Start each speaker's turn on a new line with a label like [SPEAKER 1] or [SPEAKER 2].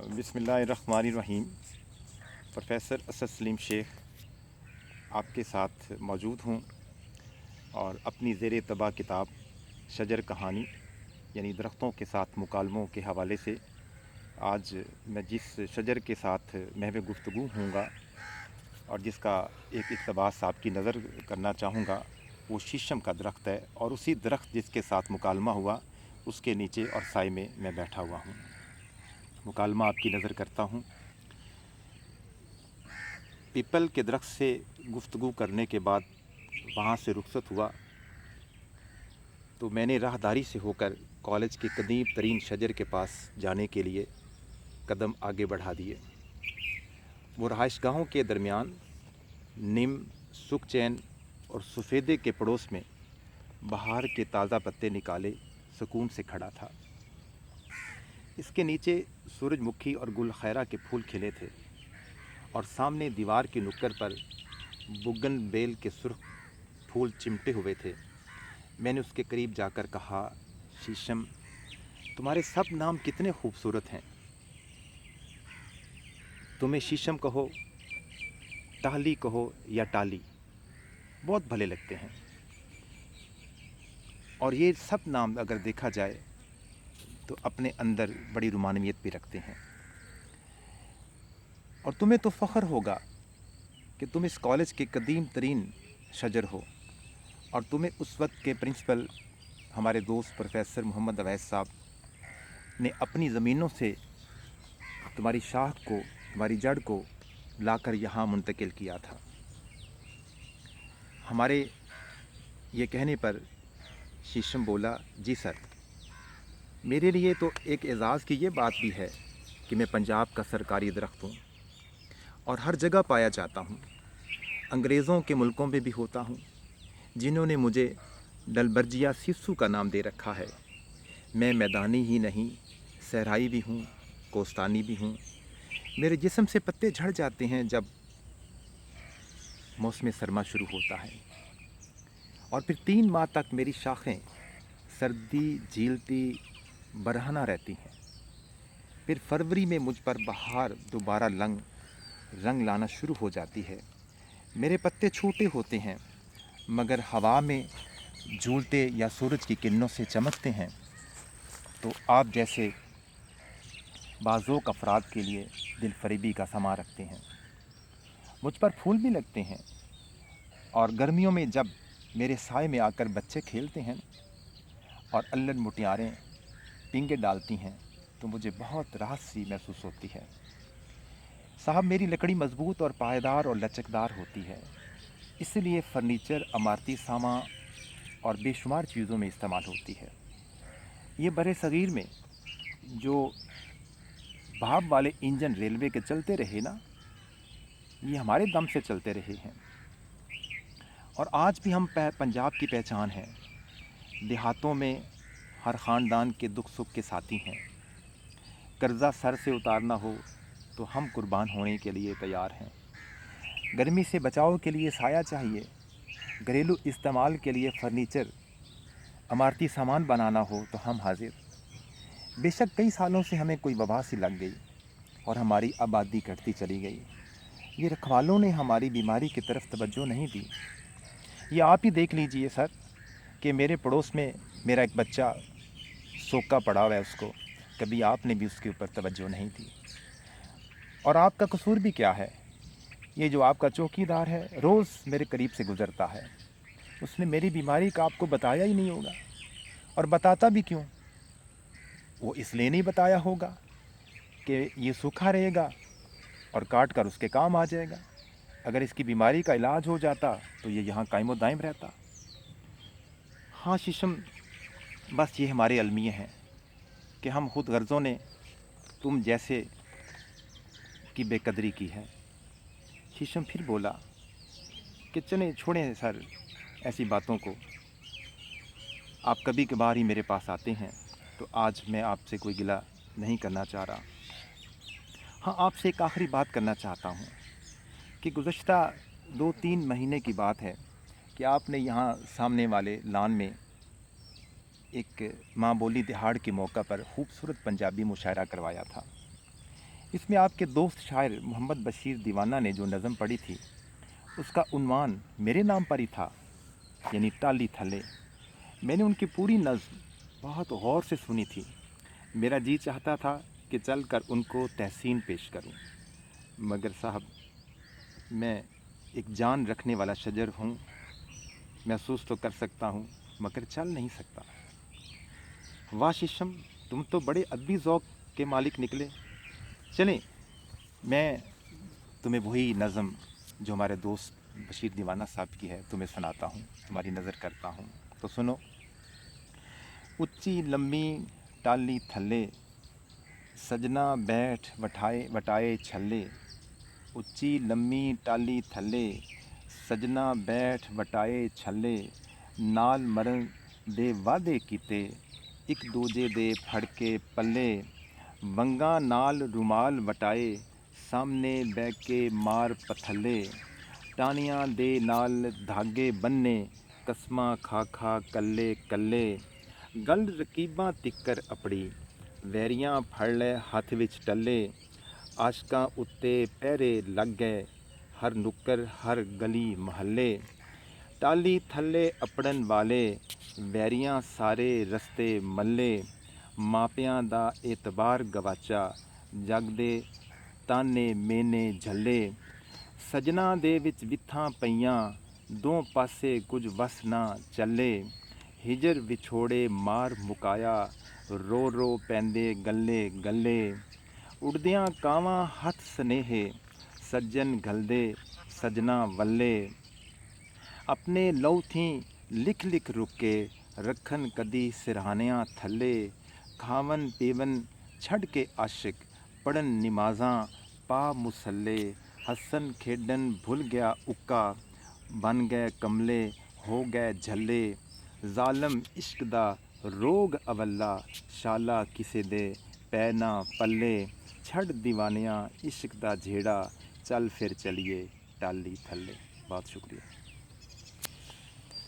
[SPEAKER 1] बिस्मिल्लाहिर्रहमानिर्रहीम। प्रोफेसर असद सलीम शेख आपके साथ मौजूद हूँ और अपनी ज़ेर तबा किताब शजर कहानी यानी दरख्तों के साथ मुकालमों के हवाले से आज मैं जिस शजर के साथ महव गुफ्तगू हूँगा और जिसका एक इक़्तिबास आपकी नज़र करना चाहूँगा वो शीशम का दरख्त है, और उसी दरख्त जिसके साथ मुकालमा हुआ उसके नीचे और साए में मैं बैठा हुआ हूँ। मुकालमा आपकी नज़र करता हूँ। पीपल के दरख्त से गुफ्तगू करने के बाद वहाँ से रुखसत हुआ तो मैंने राहदारी से होकर कॉलेज के कदीम तरीन शजर के पास जाने के लिए कदम आगे बढ़ा दिए। वो रहायशगाहों के दरमियान नीम, सुखचैन और सफ़ेदे के पड़ोस में बहार के ताज़ा पत्ते निकाले सुकून से खड़ा था। इसके नीचे सूरजमुखी और गुल खैरा के फूल खिले थे और सामने दीवार की नुक्कड़ पर बुगन बेल के सुर्ख फूल चिमटे हुए थे। मैंने उसके करीब जाकर कहा, शीशम, तुम्हारे सब नाम कितने खूबसूरत हैं। तुम्हें शीशम कहो, टाली कहो या टाली, बहुत भले लगते हैं। और ये सब नाम अगर देखा जाए तो अपने अंदर बड़ी रुमानियत भी रखते हैं। और तुम्हें तो फ़ख्र होगा कि तुम इस कॉलेज के कदीम तरीन शजर हो, और तुम्हें उस वक्त के प्रिंसिपल हमारे दोस्त प्रोफेसर मोहम्मद अवैस साहब ने अपनी ज़मीनों से तुम्हारी शाख को, तुम्हारी जड़ को लाकर यहाँ मुंतकिल किया था। हमारे ये कहने पर शीशम बोला, जी सर, मेरे लिए तो एक एज़ाज़ की ये बात भी है कि मैं पंजाब का सरकारी दरख्त हूँ और हर जगह पाया जाता हूँ। अंग्रेज़ों के मुल्कों में भी होता हूँ जिन्होंने मुझे डलबर्जिया सिस्सू का नाम दे रखा है। मैं मैदानी ही नहीं, सहराई भी हूँ, कोस्तानी भी हूँ। मेरे जिस्म से पत्ते झड़ जाते हैं जब मौसम सरमा शुरू होता है, और फिर 3 माह तक मेरी शाखें सर्दी झीलती बरहना रहती हैं। फिर फरवरी में मुझ पर बहार दोबारा रंग लाना शुरू हो जाती है। मेरे पत्ते छोटे होते हैं मगर हवा में झूलते या सूरज की किरणों से चमकते हैं तो आप जैसे बाज़ोक अफराद के लिए दिल फरेबी का समा रखते हैं। मुझ पर फूल भी लगते हैं, और गर्मियों में जब मेरे साए में आकर बच्चे खेलते हैं और अल्लड़ मुटियारें पींगे डालती हैं तो मुझे बहुत राहत सी महसूस होती है। साहब, मेरी लकड़ी मजबूत और पायदार और लचकदार होती है, इसलिए फ़र्नीचर, अमारती सामान और बेशुमार चीज़ों में इस्तेमाल होती है। ये बड़े सग़ीर में जो भाप वाले इंजन रेलवे के चलते रहे ना, ये हमारे दम से चलते रहे हैं, और आज भी हम पंजाब की पहचान है। देहातों में हर ख़ानदान के दुख सुख के साथी हैं। कर्ज़ा सर से उतारना हो तो हम कुर्बान होने के लिए तैयार हैं। गर्मी से बचाव के लिए साया चाहिए, घरेलू इस्तेमाल के लिए फ़र्नीचर, अमारती सामान बनाना हो तो हम हाजिर। बेशक कई सालों से हमें कोई वबा सी लग गई और हमारी आबादी घटती चली गई। ये रखवालों ने हमारी बीमारी की तरफ तवज्जो नहीं दी। ये आप ही देख लीजिए सर कि मेरे पड़ोस में मेरा एक बच्चा सोका पड़ा हुआ है, उसको कभी आपने भी उसके ऊपर तवज्जो नहीं दी। और आपका कसूर भी क्या है? ये जो आपका चौकीदार है रोज़ मेरे करीब से गुज़रता है, उसने मेरी बीमारी का आपको बताया ही नहीं होगा। और बताता भी क्यों? वो इसलिए नहीं बताया होगा कि ये सूखा रहेगा और काट कर उसके काम आ जाएगा। अगर इसकी बीमारी का इलाज हो जाता तो ये यहाँ कायम दायम रहता। हाँ शीशम, बस ये हमारे अलमिये हैं कि हम खुद गर्ज़ों ने तुम जैसे की बेकदरी की है। शीशम फिर बोला कि चलें, छोड़ें सर ऐसी बातों को। आप कभी कभार ही मेरे पास आते हैं, तो आज मैं आपसे कोई गिला नहीं करना चाह रहा। हाँ, आपसे एक आखिरी बात करना चाहता हूँ कि गुज़श्ता 2-3 महीने की बात है कि आपने यहाँ सामने वाले लान में एक माँ बोली दिहाड़ के मौका पर खूबसूरत पंजाबी मुशायरा करवाया था। اس میں آپ کے دوست شاعر محمد بشیر دیوانہ نے جو نظم پڑھی تھی اس کا عنوان میرے نام پر ہی تھا، یعنی ٹالی تھلے۔ میں نے ان کی پوری نظم بہت غور سے سنی تھی۔ میرا جی چاہتا تھا کہ چل کر ان کو تحسین پیش کروں، مگر صاحب میں ایک جان رکھنے والا شجر ہوں، محسوس تو کر سکتا ہوں مگر چل نہیں سکتا۔ واہ ششم، تم تو بڑے ادبی ذوق کے مالک نکلے۔ چلیں میں تمہیں وہی نظم جو ہمارے دوست بشیر دیوانہ صاحب کی ہے تمہیں سناتا ہوں، تمہاری نظر کرتا ہوں، تو سنو۔ اچی لمبی ٹالی تھلے، سجنا بیٹھ وٹائے چھلے۔ اچی لمبی ٹالی تھلے، سجنا بیٹھ وٹائے چھلے۔ نال مرن دے وعدے کیتے، ایک دوجے دے پھڑ کے پلے۔ ونگاں نال رومال وٹائے، سامنے بہ کے مار پتھلے۔ ٹانیاں دے نال دھاگے بننے، قسماں کھا کھا کلے کلے۔ گل رقیباں تکر اپڑی، ویریاں پھڑ لے ہاتھ وچ ٹلے۔ عاشقاں اتے پہرے لگ گئے، ہر نکر ہر گلی محلے۔ ٹالی تھلے اپڑن والے، ویریاں سارے رستے ملے۔ ماپیاں دا اعتبار گواچا، جگ دے تانے مینے جھلے۔ سجنا دے وچ وتھاں پئیاں، دو پاسے کچھ وس نہ چلے۔ ہجر وچھوڑے مار مکایا، رو رو پیندے گلے گلے۔ اڑدیاں کاواں ہتھ سنیہے، سجن گھلدے سجنا ولے۔ اپنے لو تھیں لکھ لکھ رکے، رکھن کدی سرہانیاں تھلے۔ کھاون پیون چھڈ کے عاشق، پڑھن نمازاں پا مصلے۔ ہسن کھیڈن بھل گیا اکا، بن گئے کملے ہو گئے جھلے۔ ظالم عشق دا روگ اولا، شالا کسے دے پے نہ پلے۔ چھڈ دیوانیاں عشق دا جھیڑا، چل پھر چلیے ٹالی تھلے۔ بہت شکریہ۔